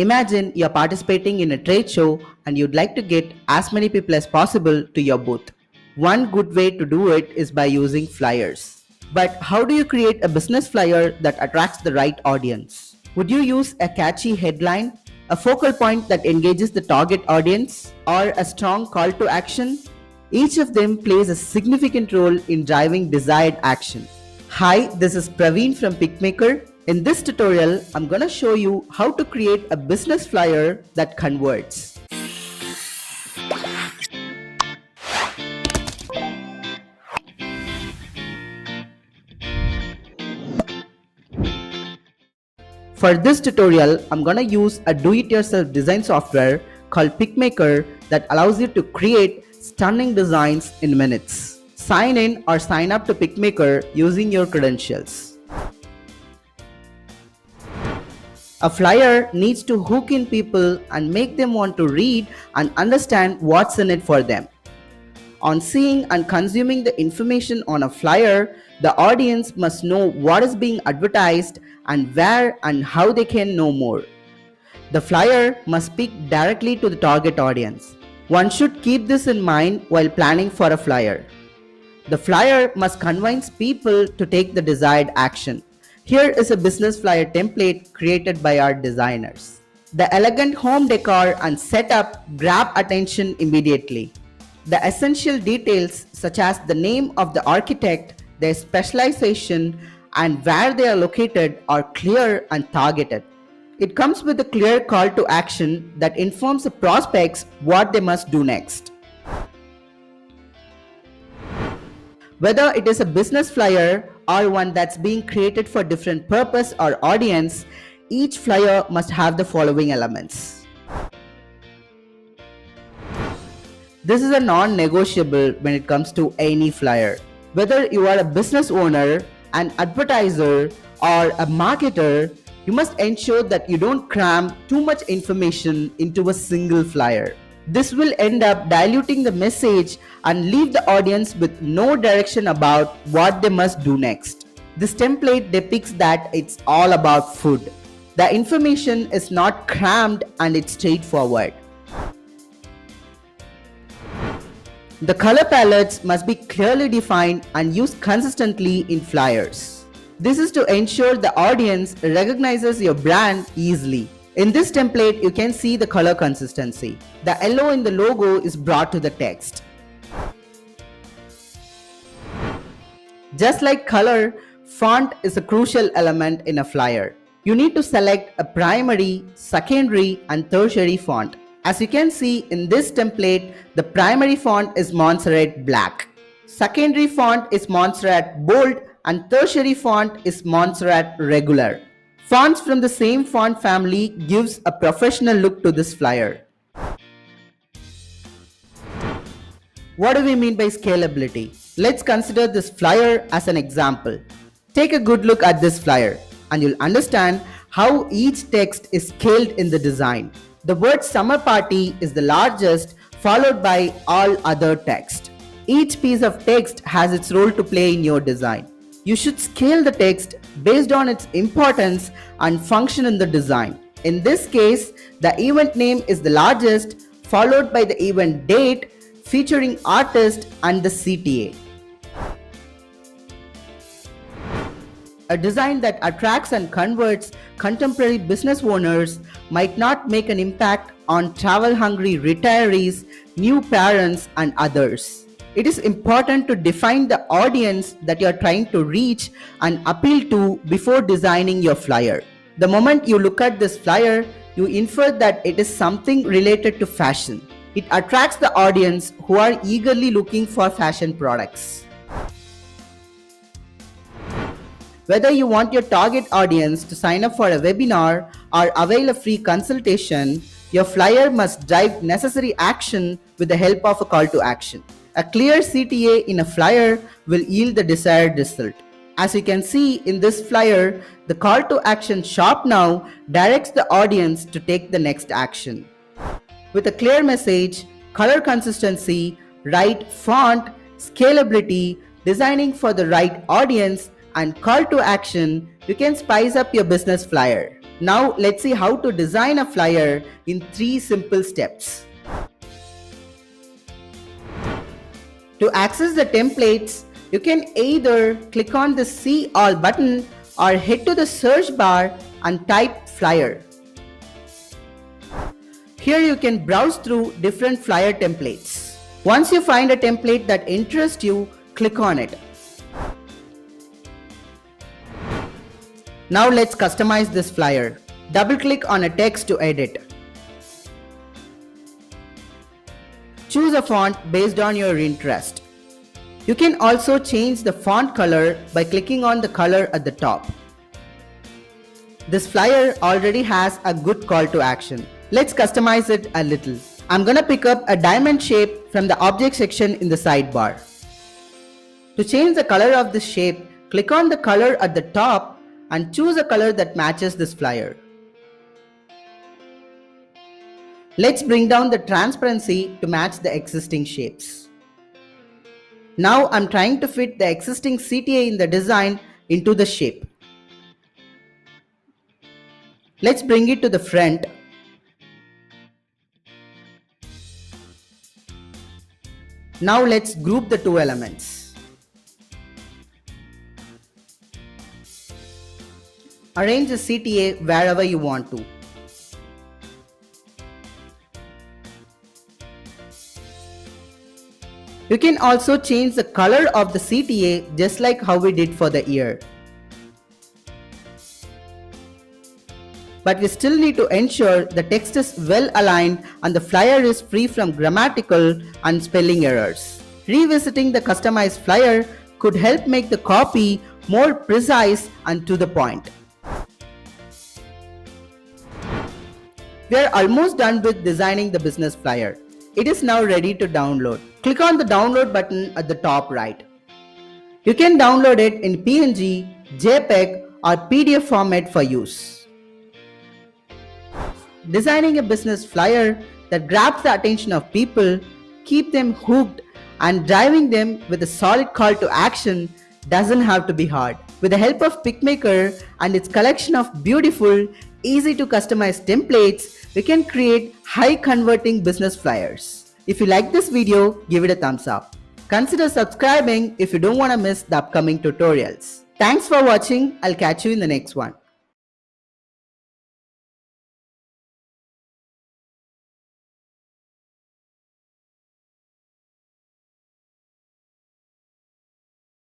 Imagine you're participating in a trade show and you'd like to get as many people as possible to your booth. One good way to do it is by using flyers. But how do you create a business flyer that attracts the right audience? Would you use a catchy headline, a focal point that engages the target audience, or a strong call to action? Each of them plays a significant role in driving desired action. Hi, this is Praveen from Picmaker. In this tutorial, I'm gonna show you how to create a business flyer that converts. For this tutorial, I'm gonna use a do-it-yourself design software called Picmaker that allows you to create stunning designs in minutes. Sign in or sign up to Picmaker using your credentials. A flyer needs to hook in people and make them want to read and understand what's in it for them. On seeing and consuming the information on a flyer, the audience must know what is being advertised and where and how they can know more. The flyer must speak directly to the target audience. One should keep this in mind while planning for a flyer. The flyer must convince people to take the desired action. Here is a business flyer template created by our designers. The elegant home decor and setup grab attention immediately. The essential details such as the name of the architect, their specialization, and where they are located are clear and targeted. It comes with a clear call to action that informs the prospects what they must do next. Whether it is a business flyer or one that's being created for different purpose or audience, each flyer must have the following elements. This is a non-negotiable when it comes to any flyer. Whether you are a business owner, an advertiser, or a marketer, you must ensure that you don't cram too much information into a single flyer. This will end up diluting the message and leave the audience with no direction about what they must do next. This template depicts that it's all about food. The information is not crammed and it's straightforward. The color palettes must be clearly defined and used consistently in flyers. This is to ensure the audience recognizes your brand easily. In this template, you can see the color consistency. The yellow in the logo is brought to the text. Just like color, font is a crucial element in a flyer. You need to select a primary, secondary, and tertiary font. As you can see in this template, the primary font is Montserrat Black. Secondary font is Montserrat Bold and tertiary font is Montserrat Regular. Fonts from the same font family gives a professional look to this flyer. What do we mean by scalability? Let's consider this flyer as an example. Take a good look at this flyer and you'll understand how each text is scaled in the design. The word summer party is the largest, followed by all other text. Each piece of text has its role to play in your design. You should scale the text based on its importance and function in the design. In this case, the event name is the largest, followed by the event date, featuring artist and the CTA. A design that attracts and converts contemporary business owners might not make an impact on travel-hungry retirees, new parents, and others. It is important to define the audience that you are trying to reach and appeal to before designing your flyer. The moment you look at this flyer, you infer that it is something related to fashion. It attracts the audience who are eagerly looking for fashion products. Whether you want your target audience to sign up for a webinar or avail a free consultation, your flyer must drive necessary action with the help of a call to action. A clear CTA in a flyer will yield the desired result. As you can see in this flyer, the call to action "Shop Now" directs the audience to take the next action. With a clear message, color consistency, right font, scalability, designing for the right audience, and call to action, you can spice up your business flyer. Now let's see how to design a flyer in 3 simple steps. To access the templates, you can either click on the See All button or head to the search bar and type flyer. Here you can browse through different flyer templates. Once you find a template that interests you, click on it. Now let's customize this flyer. Double-click on a text to edit. Choose a font based on your interest. You can also change the font color by clicking on the color at the top. This flyer already has a good call to action. Let's customize it a little. I'm gonna pick up a diamond shape from the object section in the sidebar. To change the color of this shape, click on the color at the top and choose a color that matches this flyer. Let's bring down the transparency to match the existing shapes. Now I'm trying to fit the existing CTA in the design into the shape. Let's bring it to the front. Now let's group the two elements. Arrange the CTA wherever you want to. You can also change the color of the CTA just like how we did for the ear. But we still need to ensure the text is well aligned and the flyer is free from grammatical and spelling errors. Revisiting the customized flyer could help make the copy more precise and to the point. We are almost done with designing the business flyer. It is now ready to download. Click on the download button at the top right. You can download it in PNG, JPEG or PDF format for use. Designing a business flyer that grabs the attention of people, keep them hooked and driving them with a solid call to action doesn't have to be hard. With the help of Picmaker and its collection of beautiful, easy to customize templates, we can create high converting business flyers. If you like this video, give it a thumbs up. Consider subscribing if you don't want to miss the upcoming tutorials. Thanks for watching. I'll catch you in the next one.